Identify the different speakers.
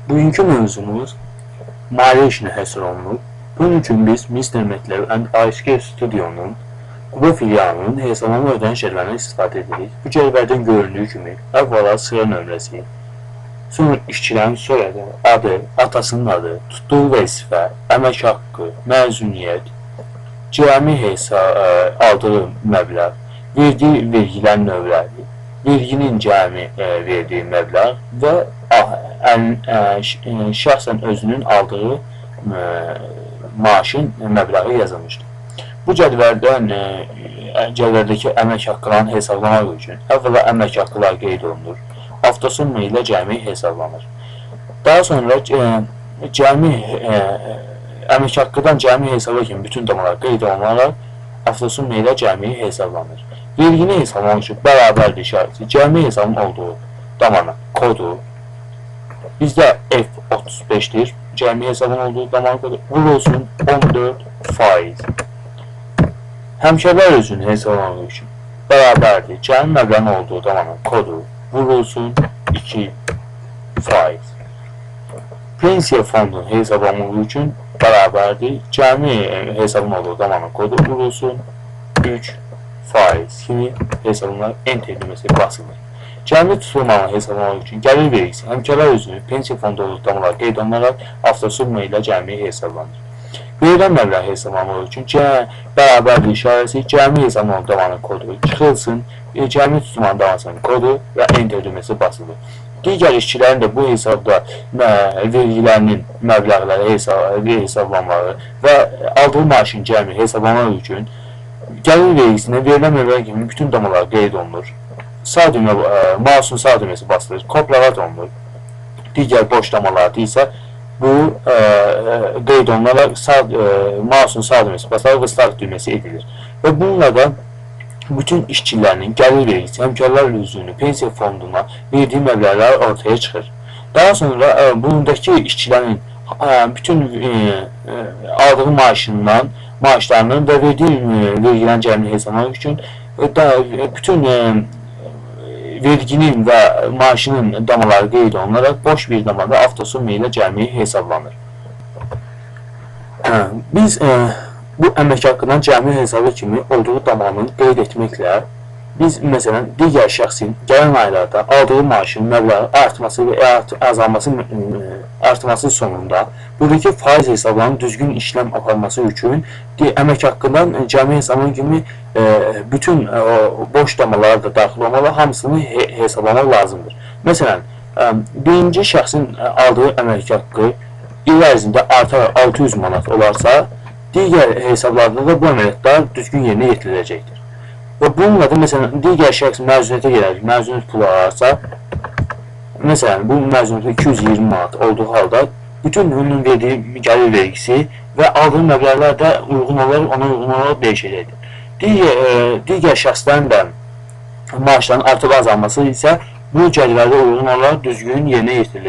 Speaker 1: Bugünkü mövzumuz maliyyə işinə həsr olunub. Bunun üçün biz Mr. MATLAB and ISK Studio'nun Quba filialının hesablama ödənişlərindən istifadə edirik. Bu cədvəldən göründüyü kimi əvvəla sıra nömrəsi, sonra işçilərin soyadı, adı, atasının adı, tutduğu vəzifə, əmək haqqı, məzuniyyət, cəmi aldığı məbləğ, verdiyi vergilərin növləri, verginin cəmi verdiyi məbləğ və şəxsən özünün aldığı maaşın məbləği yazılmışdır. Bu cədvəldəki əmək haqqılarını hesablamaq üçün əvvəla əmək haqqıları qeyd olunur. Avtosumma ilə cəmi hesablanır. Daha sonra əmək haqqıdan cəmi hesaba kimi bütün damalar qeyd olunaraq avtosumma ilə cəmi hesablanır. Vergini hesablamaq üçün bərabərdir işarəti cəmi hesabın olduğu damanın kodu bizdə F35'dir. Cəmi hesabın olduğu daman kodu vurulsun 14%. Həmkarlar özünü hesablamaq üçün bərabərdir. Cəmi məbləğin olduğu damanın kodu vurulsun 2%. Pensiya fondunun hesablamaq üçün bərabərdir. Cəmi hesabın olduğu damanın kodu vurulsun 3% kimi hesablanır. Enter düyməsi basılır. Cəmi tutulmanı hesablamaq üçün gəlir vergisi həmkarlar özünü pensiya fondu olduğu damalar qeyd olunaraq avtosumma ilə cəmi hesablanır. Verilən məbləği hesablamaq üçün bərabərdir işarəsi cəmi hesablanan damanın kodu çıxılsın, cəmi tutulmanın damasının kodu və enter düyməsi basılır. Digər işçilərin də bu hesabda vergilərinin məbləğləri hesablanmaları və aldığı maaşın cəmi hesablamaq üçün gəlir vergisinə verilən məbləğ kimi bütün damalar qeyd olunur. Mouse'un sağ düyməsi basılır, kopyalat olunur. Digər boş damalarda isə bu qeyd olunaraq mouse'un sağ düyməsi basılır və start düyməsi edilir. Və bununla da bütün işçilərinin gəlir vergisi həmkarlar üzvünün pensiya fonduna verdiyi məbləğlər ortaya çıxır. Daha sonra bunundakı işçilərin bütün aldığı maaşlarının və verdiyi vergilərin cəmini hesablamaq üçün bütün verginin və maaşının damaları qeyd olunaraq boş bir damada avtosumma ilə cəmi hesablanır. Biz bu əmək haqqından cəmi hesabı kimi olduğu damanı qeyd etməklə biz məsələn digər şəxsin gələn aylarda aldığı maaşın məbləği artması və artması sonunda buradakı faiz hesablarının düzgün işlem aparması üçün əmək haqqından cəmi hesabı kimi bütün boş damalara da daxil olmalı, hamısını hesablamaq lazımdır. Məsələn, birinci şəxsin aldığı əmək haqqı il ərzində artaraq 600 manat olarsa, digər hesablarda da bu əməliyyatlar düzgün yerinə yetiriləcəkdir. Və bununla da məsələn, digər şəxs məzuniyyətə gələrək, məzuniyyət pulu alırsa, məsələn, bu məzuniyyətə 220 manat olduğu halda bütün onun verdiyi gəlir vergisi və aldığı məbləğlər də uyğun olaraq, ona uyğun olaraq dəyişəcəkdir. Digər şəxslərin də maaşlarının artıb azalması isə bu cədvəldə uyğun olaraq düzgün yerinə yetirilir.